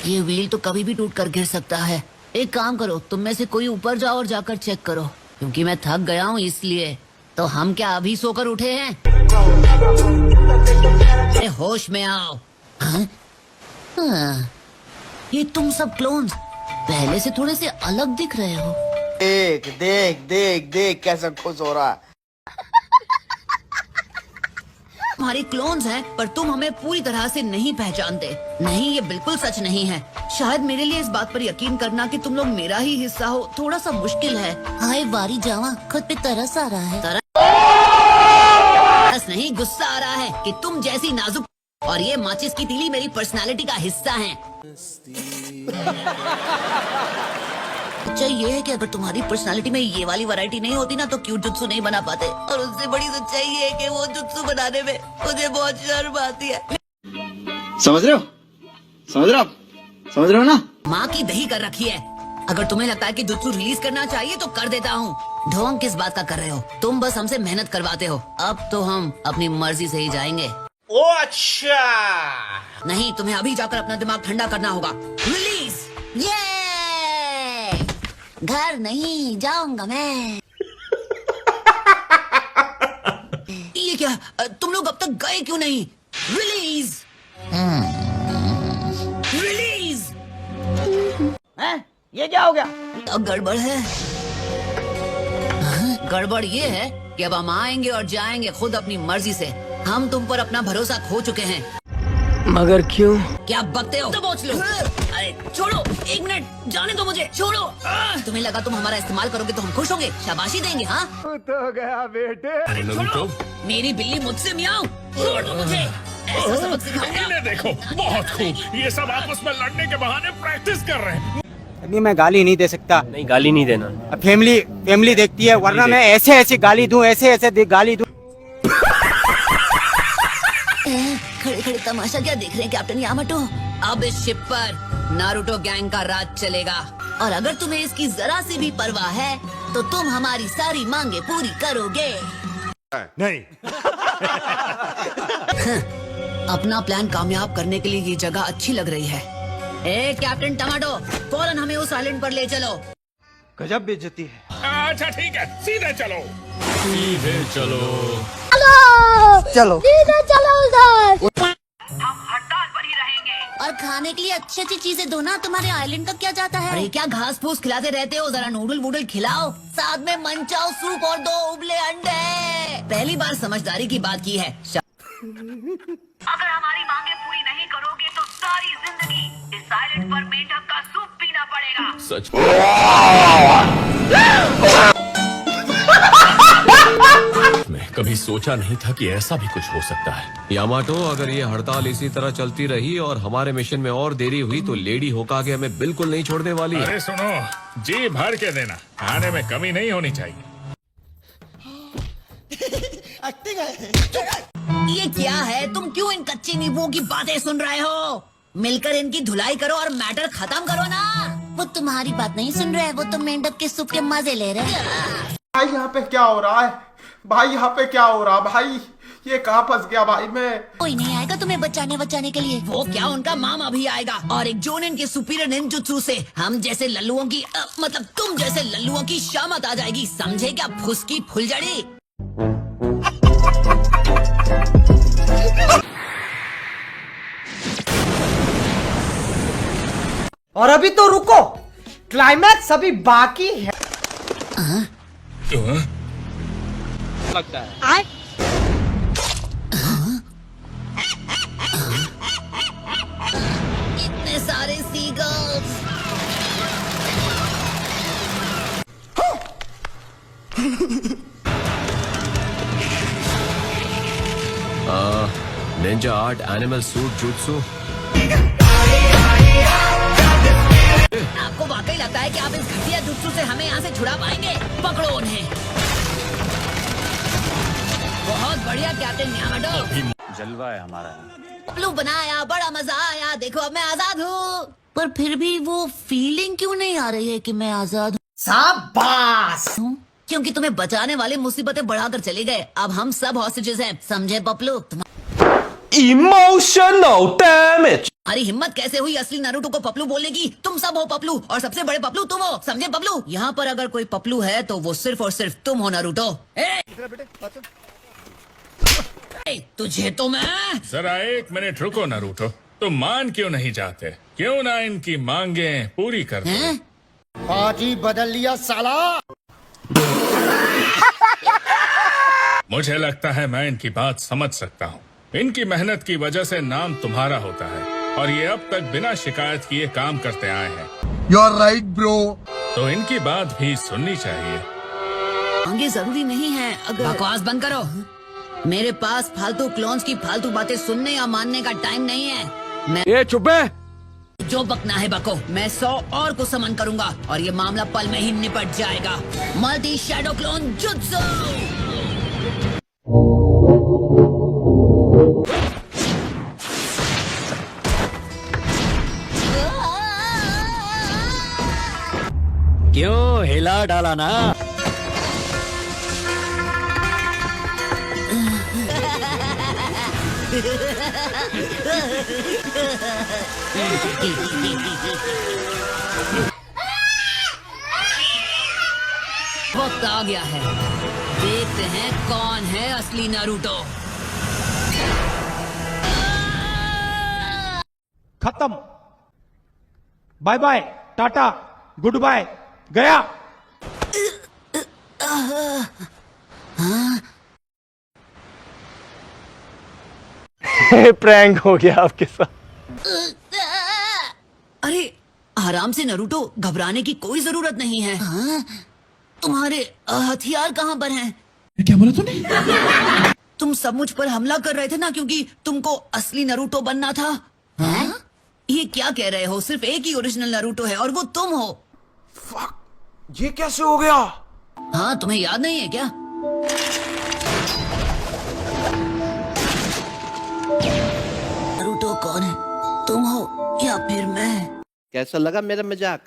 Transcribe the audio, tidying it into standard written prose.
ये व्हील तो कभी भी टूट कर गिर सकता है। एक काम करो, तुम में से कोई ऊपर जाओ और जाकर चेक करो, क्योंकि मैं थक गया हूँ इसलिए। तो हम क्या अभी सोकर उठे हैं? अरे होश में आओ। हाँ? हाँ। ये तुम सब क्लोन्स पहले से थोड़े से अलग दिख रहे हो। देख देख देख देख कैसा खुश हो रहा है। हमारे क्लोन्स हैं, पर तुम हमें पूरी तरह से नहीं पहचानते। नहीं, ये बिल्कुल सच नहीं है। शायद मेरे लिए इस बात पर यकीन करना कि तुम लोग मेरा ही हिस्सा हो थोड़ा सा मुश्किल है। हाय वारी जावा, खुद पे तरस आ रहा है। तरस नहीं, गुस्सा आ रहा है कि तुम जैसी नाजुक और ये माचिस की तीली मेरी पर्सनालिटी का हिस्सा है। अच्छा ये है कि अगर तुम्हारी पर्सनालिटी में ये वाली वैरायटी नहीं होती ना तो क्यूट जुत्सु नहीं बना पाते। और उससे बड़ी सच्चाई ये है कि वो जुत्सु बनाने में मुझे बहुत शर्म आती है। समझ रहे हो? समझ रहे हो? समझ रहे हो ना? माँ की दही कर रखी है। अगर तुम्हें लगता है कि जुत्सु रिलीज करना चाहिए तो कर देता हूँ। ढोंग किस बात का कर रहे हो? तुम बस हमसे मेहनत करवाते हो। अब तो हम अपनी मर्जी से ही जाएंगे। ओ अच्छा। नहीं, तुम्हें अभी जाकर अपना दिमाग ठंडा करना होगा। रिलीज। ये घर नहीं जाऊंगा मैं। ये क्या? तुम लोग अब तक गए क्यों नहीं? रिलीज। रिलीज। हैं? ये क्या हो गया? अब गड़बड़ है। गड़बड़ ये है कि अब हम आएंगे और जाएंगे खुद अपनी मर्जी से। हम तुम पर अपना भरोसा खो चुके हैं। मगर क्यों? क्या बकते हो? तो पूछ लो। अरे छोड़ो, एक मिनट, जाने दो मुझे। छोड़ो। तुम्हें लगा तुम हमारा इस्तेमाल करोगे तो हम खुश होंगे, शाबाशी देंगे? हाँ तो गया बेटे। अरे छोड़ो, मेरी बिल्ली मुझसे मियाऊं। छोड़ दो मुझे, ऐसा सबक सिखाऊंगा। इन्हें देखो, बहुत खूब। ये सब आपस में लड़ने के बहाने प्रैक्टिस कर रहे हैं। अभी मैं गाली नहीं दे सकता। नहीं, गाली नहीं देना। अब फैमिली देखती है, वरना मैं ऐसे गाली दूं, ऐसे गाली दूं। खड़े खड़े तमाशा क्या देख रहे हैं कैप्टन यामाटो? अब इस शिप पर नारुतो गैंग का राज चलेगा, और अगर तुम्हें इसकी जरा सी भी परवाह है तो तुम हमारी सारी मांगे पूरी करोगे। नहीं। अपना प्लान कामयाब करने के लिए ये जगह अच्छी लग रही है। ए कैप्टन टमाटो, फौरन हमें उस आइलैंड पर ले चलो। गजब बेइज्जती है। अच्छा ठीक है, सीधे चलो। सीधे चलो। चलो सीधे चलो उधर। हम हड़ताल पर ही रहेंगे। और खाने के लिए अच्छी अच्छी चीजें दो ना। तुम्हारे आइलैंड का क्या जाता है? अरे क्या घास फूस खिलाते रहते हो? जरा नूडल वूडल खिलाओ, साथ में मंचाओ सूप और 2 उबले अंडे। पहली बार समझदारी की बात की है। अगर हमारी मांगे पूरी नहीं करोगे तो सारी जिंदगी इस आइलैंड पर मेंढक का सूप पीना पड़ेगा। सच। मैं कभी सोचा नहीं था कि ऐसा भी कुछ हो सकता है। यामाटो, अगर ये हड़ताल इसी तरह चलती रही और हमारे मिशन में और देरी हुई तो लेडी होकागे हमें बिल्कुल नहीं छोड़ने वाली है। अरे सुनो, जी भर के देना, खाने में कमी नहीं होनी चाहिए। ये क्या है? तुम क्यों इन कच्चे नींबुओं की बातें सुन रहे हो? मिलकर इनकी धुलाई करो और मैटर खत्म करो ना। वो तुम्हारी बात नहीं सुन रहे, वो तो मेंढक के सूप के मजे ले रहे हैं। भाई यहाँ पे क्या हो रहा है? भाई यहाँ पे क्या हो रहा भाई? ये कहाँ फंस गया भाई मैं? कोई नहीं आएगा तुम्हें बचाने के लिए। वो क्या, उनका मामा भी आएगा, और एक जोनेन के सुपीरियर निंजुत्सु से हम जैसे लल्लुओं की मतलब तुम जैसे लल्लुओं की शामत आ जाएगी। समझे क्या फुसकी फुलझड़ी? और अभी तो रुको, क्लाइमैक्स अभी बाकी है। लगता है इतने सारे seagulls. Ninja art, animal suit, jutsu. आपको वाकई लगता है कि आप इस घटिया जुत्सु से हमें यहाँ से छुड़ा पाएंगे? पकड़ो उन्हें। बहुत बढ़िया कैप्टन यामाटो। जलवा है हमारा। ब्लू बनाया, बड़ा मजा आया। देखो अब मैं आजाद हूँ। पर फिर भी वो फीलिंग क्यों नहीं आ रही है कि मैं आजाद शाबाश। हूँ? क्योंकि तुम्हें बचाने वाले मुसीबतें बढ़ाकर चले गए। अब हम सब हॉस्टेजेस हैं, समझे पपलू? Emotional damage. अरे हिम्मत कैसे हुई असली नारुतो को पपलू बोलने की? तुम सब हो पपलू और सबसे बड़े पपलू तुम हो, समझे पपलू? यहाँ पर अगर कोई पपलू है तो वो सिर्फ और सिर्फ तुम हो नारुतो। तुझे तो मैं जरा 1 मिनट रुको नारुतो, तुम मान क्यों नहीं जाते? क्यों ना इनकी मांगे पूरी कर दो? हैं? बाजी बदल लिया साला। मुझे लगता है मैं इनकी बात समझ सकता हूँ। इनकी मेहनत की वजह से नाम तुम्हारा होता है और ये अब तक बिना शिकायत किए काम करते आए हैं। You are right bro. तो इनकी बात भी सुननी चाहिए। मांगे जरूरी नहीं है। अगर बकवास बंद करो। मेरे पास फालतू क्लोन्स की फालतू बातें सुनने या मानने का टाइम नहीं है। मैं ये चुप है। जो बकना है बको। मैं 100 और को समन करूंगा और ये मामला पल में ही निपट जाएगा। Multi shadow clone jutsu. क्यों हिला डाला ना? वक्त आ गया है। देखते हैं कौन है असली नारुतो। खत्म। Bye bye, tata, goodbye, गया। प्रैंक हो गया आपके साथ। अरे आराम से नारुतो, घबराने की कोई जरूरत नहीं है। हाँ? तुम्हारे हथियार कहाँ पर हैं? क्या बोला तूने? तुम सब मुझ पर हमला कर रहे थे ना क्योंकि तुमको असली नारुतो बनना था। हैं? ये क्या कह रहे हो? सिर्फ एक ही ओरिजिनल नारुतो है और वो तुम हो। ये कैसे हो गया? हाँ, तुम्हें याद नहीं है क्या? नारुतो कौन है? तुम हो या फिर मैं? कैसा लगा मेरा मजाक?